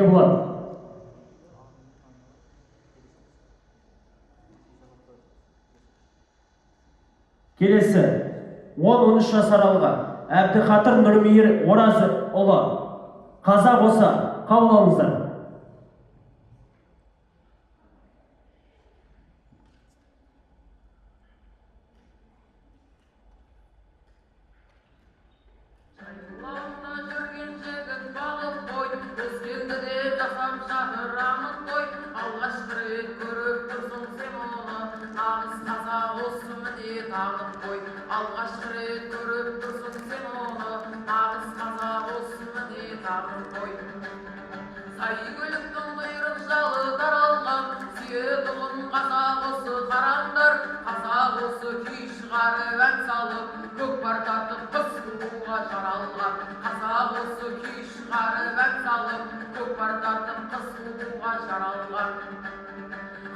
болады. Келесі 10-13 жас аралығы Әбдіқадыр Нұрмейір Оразұлы қазақ болса қабыл алыңыздар. Алғашқы рет көріп тұрсың сен оны, нағыз қазақ осы міне тағын қой. Сәйгүліктің құйрық жалы даралған, сүйетұғын қазақ осы қараңдар. Қазақ осы күй шығарып ән салып, көкпар тартып қыз қууға жаралған. Қазақ осы күй шығарып ән салып, көкпар тартып қыз қууға жаралған.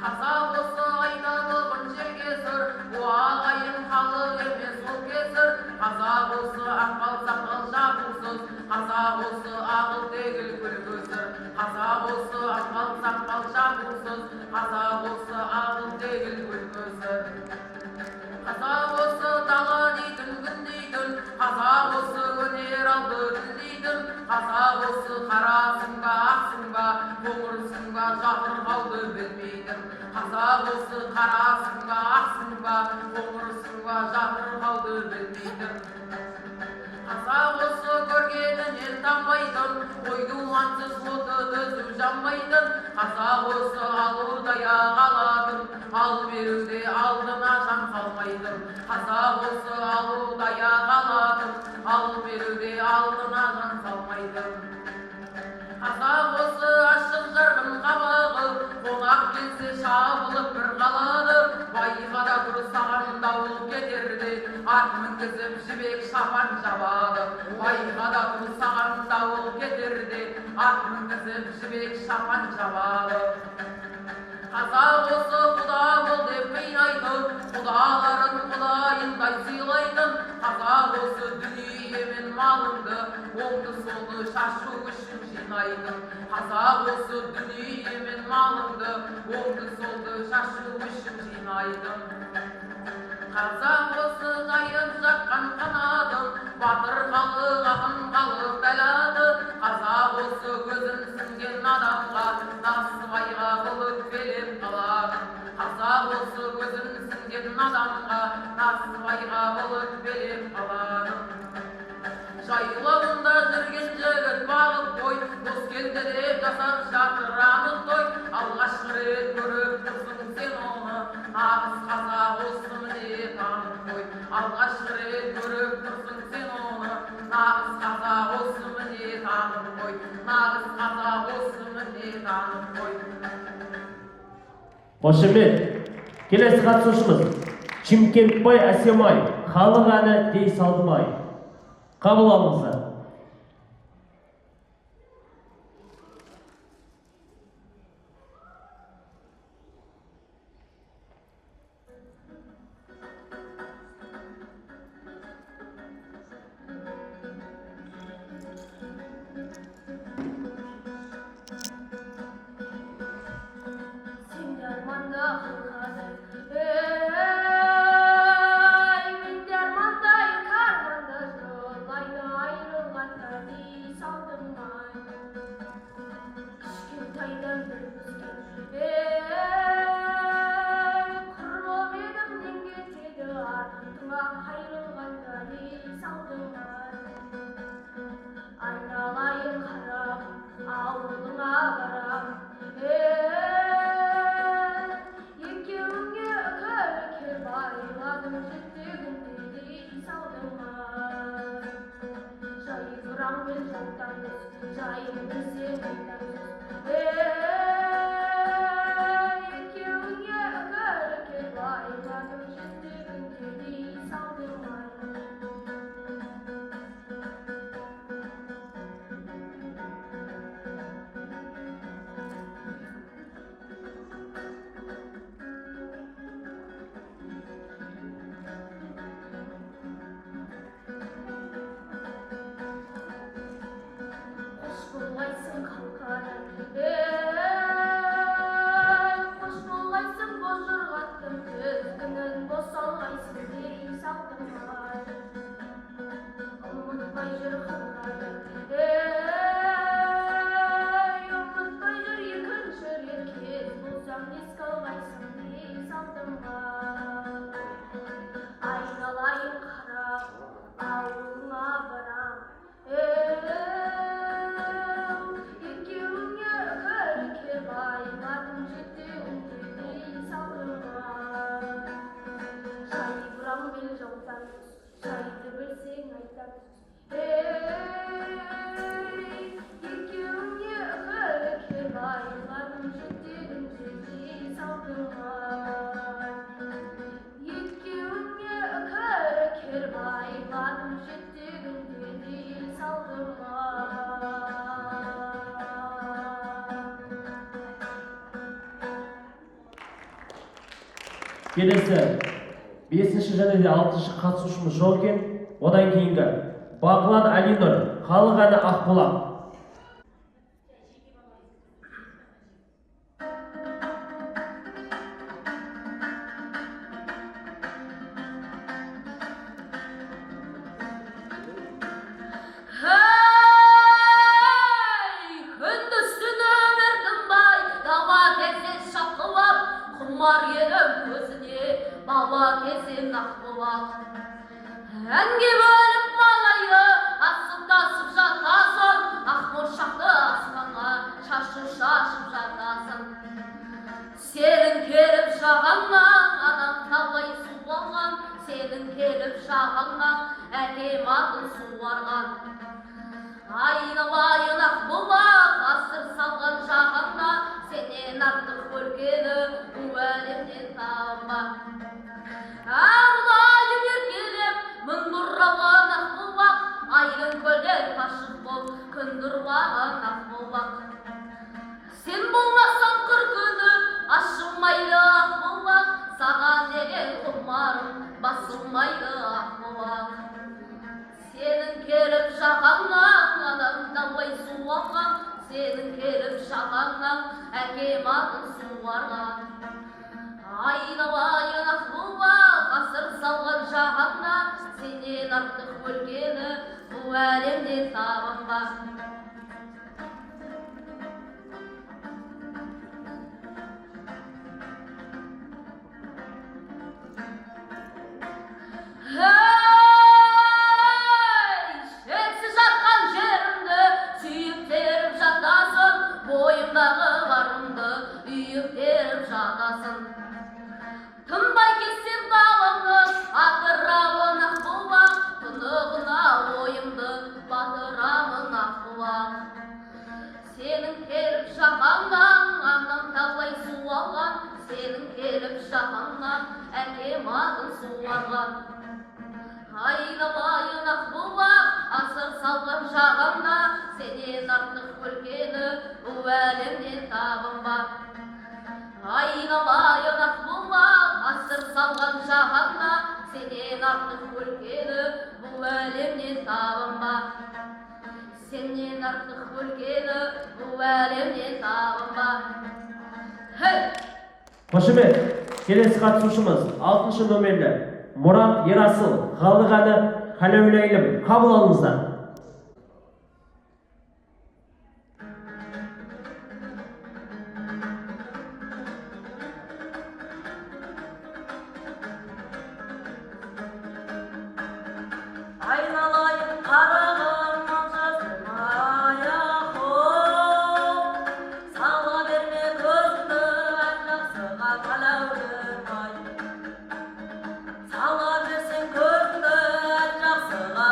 Қазақ осы айналығын жерге сыр, ағайын халық емес ол кесір. Қазақ осы ақбал сақал жабусыз, қазақ осы ағыл тегіл күлгісір. Қазақ осы ақбал сақал жабусыз, қазақ осы ағыл тегіл күлгісір. Қазақ осы дала дейтін күн дейтін, қазақ осы өнер алды тіл дейтін. Қазақ осы қарасың ба, ақсың ба, қоңырсың ба, жабырқауды білмейтін. Қазақ осы қарасың ба, ақсың ба, қоңырсың ба, жабырқауды білмейтін. Қазақ осы көргенінен танбайтын, ойдумансыз оты түзу жанбайтын. Қазақ осы алудай алатын, ал беруде алдына жан қалмайтын. Қазақ осы алудай алатын, ал беруде алдына жан қалмайтын. Қазақ осы ашық жарқын қабағы, қонақ келсе шабылып бір қалады. Байқада тұр саған дауыл кетерде, ат мінгізіп жібек шапан жабады. Байқада тұр саған дауыл кетерде, ат мінгізіп жібек шапан жабады. Қазақ осы құда бол деп қинайтын, құдаларын құдайындай сыйлайтын. Қазақ осы дүние мен малыңды оңды солды шашу үшін жинайтын. Қазақ осы дүние мен малыңды оңды солды шашу үшін жинайтын. Қазақ осы жайып жатқан қанатын, батыр халық ақын халық дәлады. Қазақ осы көзін сіңген адамға, насыбайға қылып белеп қалады. Қазақ осы көзін сіңген адамға, насыбайға қылып белеп қалады. Жайлауында жүрген жігіт бағып қой, дос келді деп жасап жатыр анық той. Алғашқы рет көріп тұрсың сен оны, нағыз қазақ осы міне танып қой. Алғашқы рет көріп тұрсың сен оны, нағыз қазақ осы міне танып қой. Нағыз қазақ осы міне танып қой. Қошемет, келесі қатысушымыз Шымкентбай Әсемай, халық әні дей салдымай. Қабыл алыңыздар. Айналайын қарап, ауылыңа барам. Екеуіңе үкір байладым, жүрегімде дей салдым. Жайы бұранмен жаттамыз, жайын білсең айтамыз. Екеуіңе үкір байладым, жүрегімде дей салдым. Болайсың қалқадан, екеуіңе үкілі байладым жетегін жерге салдым. Екеуіңе үкілі байладым жетегін жерге салдым. Келесі 5-ші және де 6-шы қатысушымыз жоқ екен. Одан кейінгі Бағлан Алинұр, халық әні Ақбұлақ. Құмар едім көзіне бала кезден Ақбұлақ. Әнге бөліп малайды асып-тасып жатасың, ақмұршақты аспанға шашып жатасың. Сенің келіп жағаңнан анам талай суалған, сенің келіп жағаңнан әкем атын суарған. Айналайын Ақбұлақ, асыр салған жағаңда, сенен артық көргені бұл әлемнен табынба. Арулайын еркелеп, мың бұралған Ақбұлақ, айдың көлден қашық бол, күн нұрлаған Ақбұлақ. Сен болмасаң қыр күні ашылмайды Ақбұлақ, саған деген құмарым басылмайды Ақбұлақ. Сенің келіп жағаңнан анам талай суалған, сенің келіп жағаңнан әкем атын суарған. Айналайын Ақбұлақ, асыр салған жағаңда, сенен артық өлгені бұл әлемде табынба. Бойымдағы барымды үйіктіріп жатасың. Тынбай кетсем даламды атырамын Ақбұлақ, тұнығына ойымды батырамын Ақбұлақ. Сенің келіп жағаңнан анам талай суалған, сенің келіп жағаңнан әкем атын суарған. Айналайын Ақбұлақ, асыр салған жағаңда, сенен артық көргені бұл әлемнен табынба. Айналайын Ақбұлақ, асыр салған жағаңда, сенен артық көргені бұл әлемнен табынба. Сенен артық көргені бұл әлемнен табынба. Қошемет, келесі қатысушымыз 6-шы номерлі Мұрат Ерасыл, халық әні Қаләуләйлім, қабыл алыңыздар. Айналайын қарағым алжасын аяқым, сала берме көзді ән жақсыға қалаулым ай. Сала берсең көзді ән жақсыға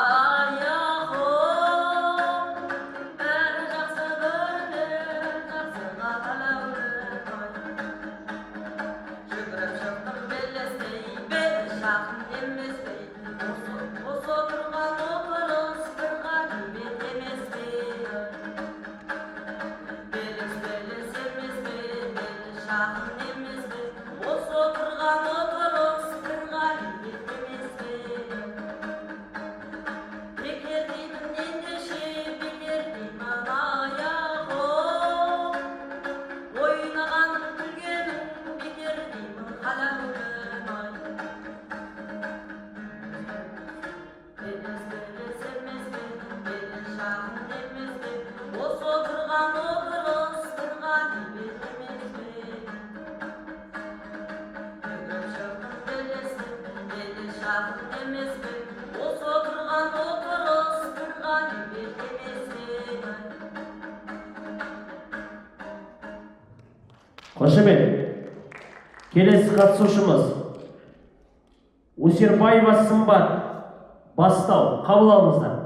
аяқым, бәрі жақсы көрінер жақсыға қалаулым ай. Жүгіріп шықтым белестей, беті жақын еместей, осы отырған отырыс бір ғанибет емес пе? Белес белес емес пе, беті жақын емес пе? Осы отырған отырыс бір ғанибет емес пе? Бекер деймін ендеше, бекер деймін аяғым, ойнағаным күлгенім бекер деймін қалаулым ай. Белес белес емес пе, белес жақын емес пе? Осы отырған отырыс бір ғанибет емес пе? Жүгіріп шықтым белестен, белес жақын емес пе? Осы отырған отырыс бір ғанибет емес пе? Қошемет, келесі қатысушымыз Усербаева Сымбат, бастау, қабыл алыңыздар.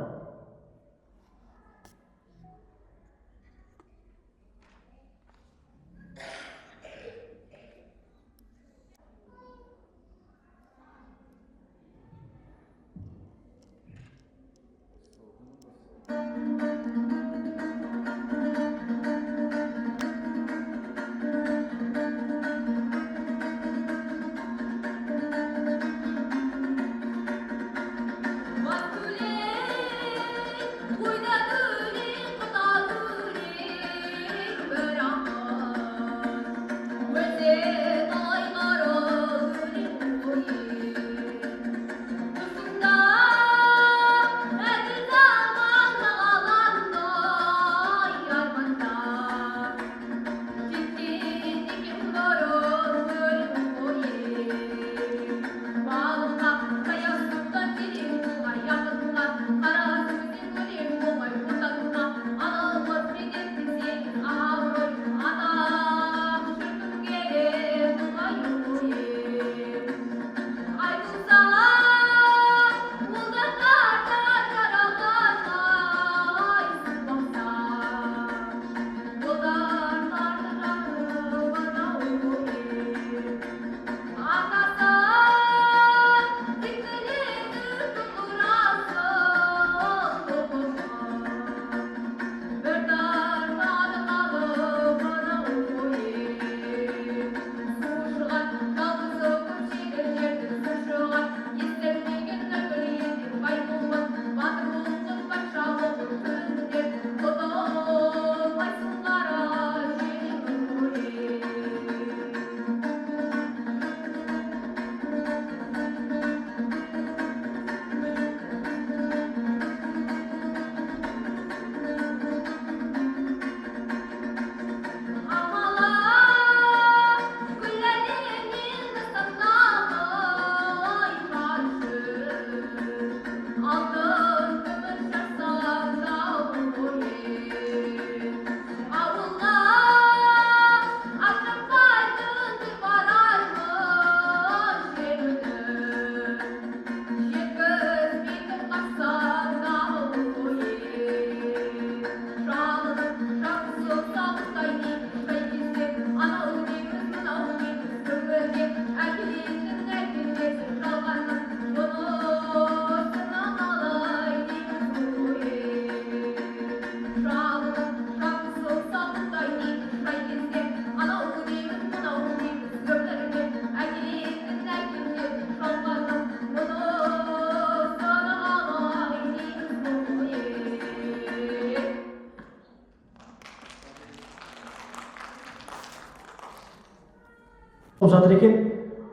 жатыр екен.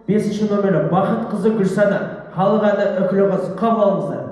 5-ші номері Бақыт қызы Гүлсана, халық әні үкілі қыз. Қабыл алыңыздар.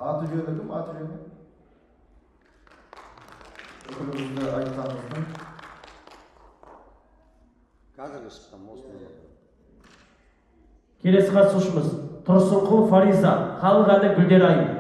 Аты жөні кім? Аты жөні? Өкілімізді айтқанымыздың. Қазір шыққан осыны. Келесі қатысушымыз Тұрсынқұл Фариза, халық әні Гүлдер айым.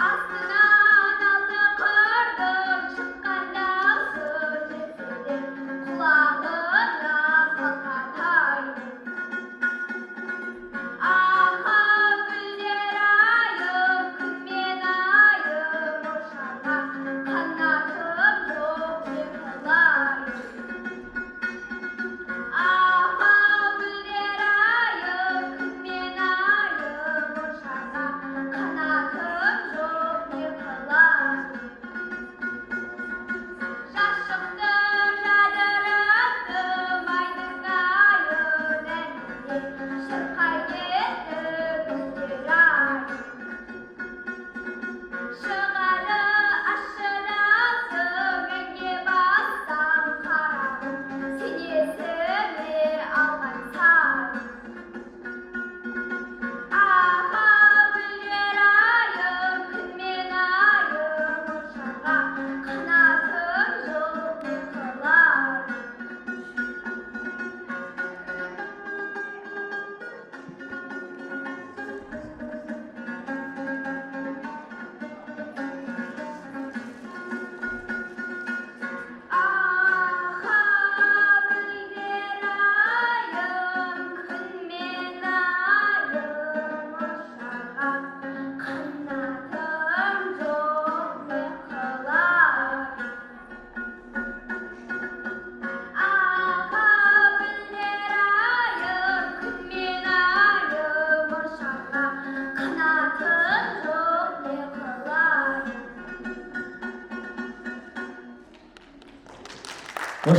Астынан алды қырдың шыққанда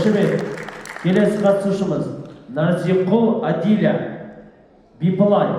Қошемет. Келесі қатысушымыз Нарзиқұл Адиля Бипылай.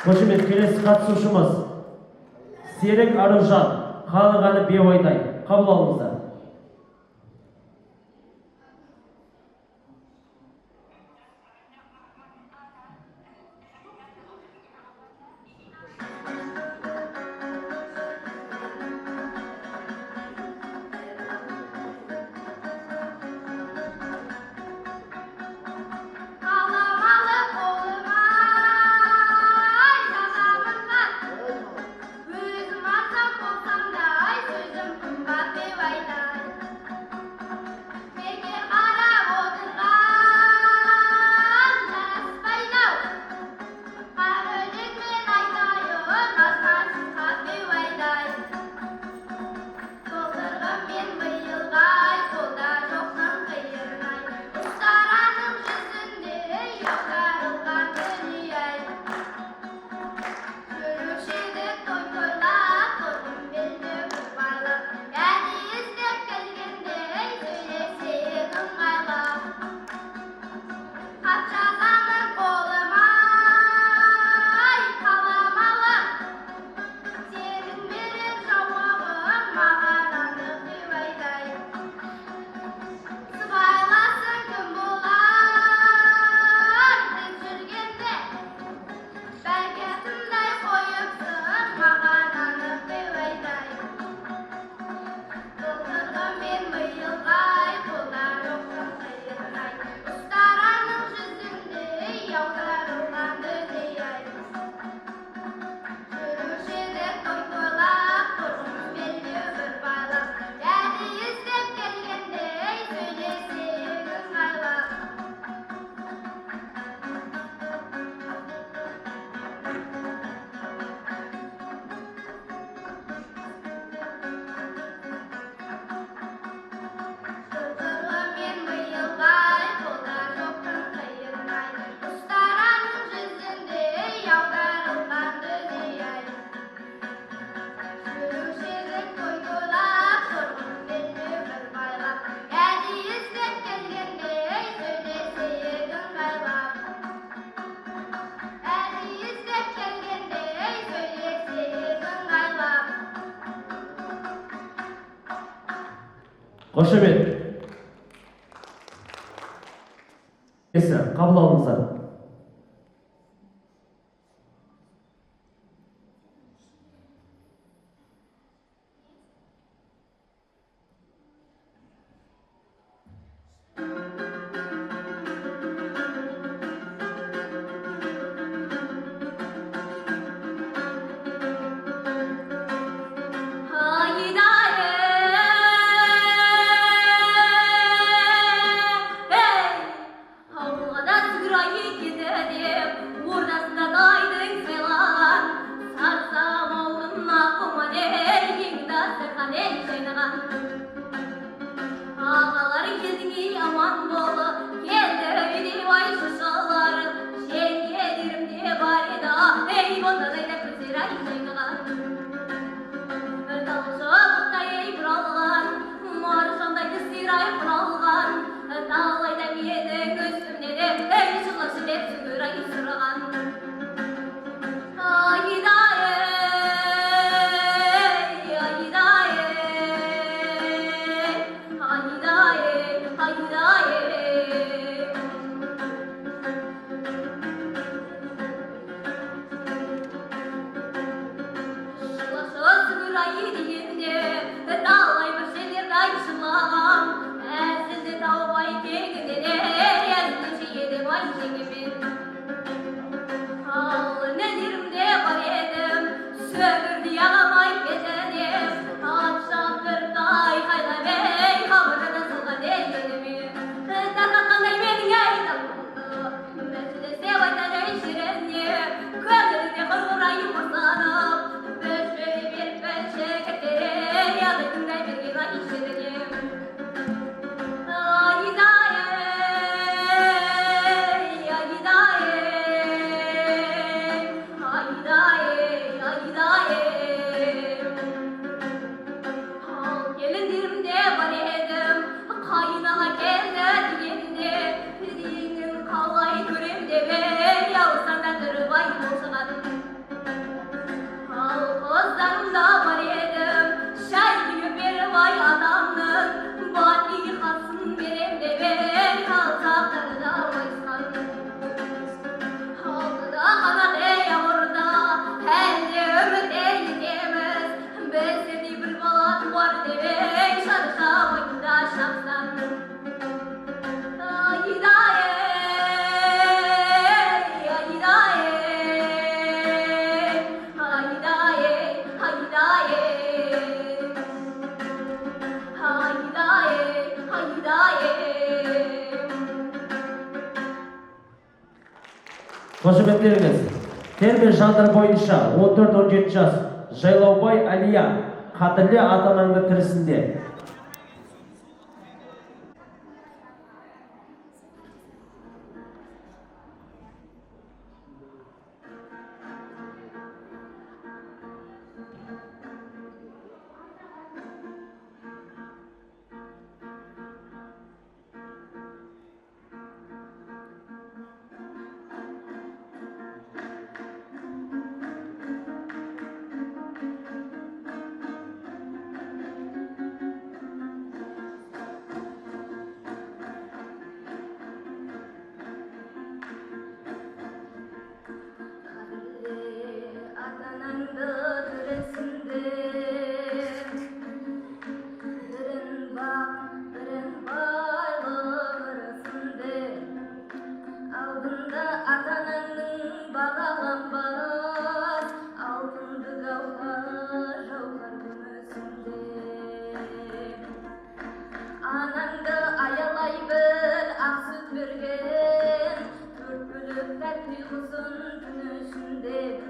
Қошемет. Келесі қатысушымыз Серік Аружан Халық Беойдай. Қабыл алыңыздар. Қошемет. алыңыздар. Қошеметтеріңіз, термен жандар бойынша 14-17 жас Жайлаубай Әлия, қадірлі ата-анаңды тірісінде. Аялай бір ақ сүт берген, төрт бөліп тәтті құсын түні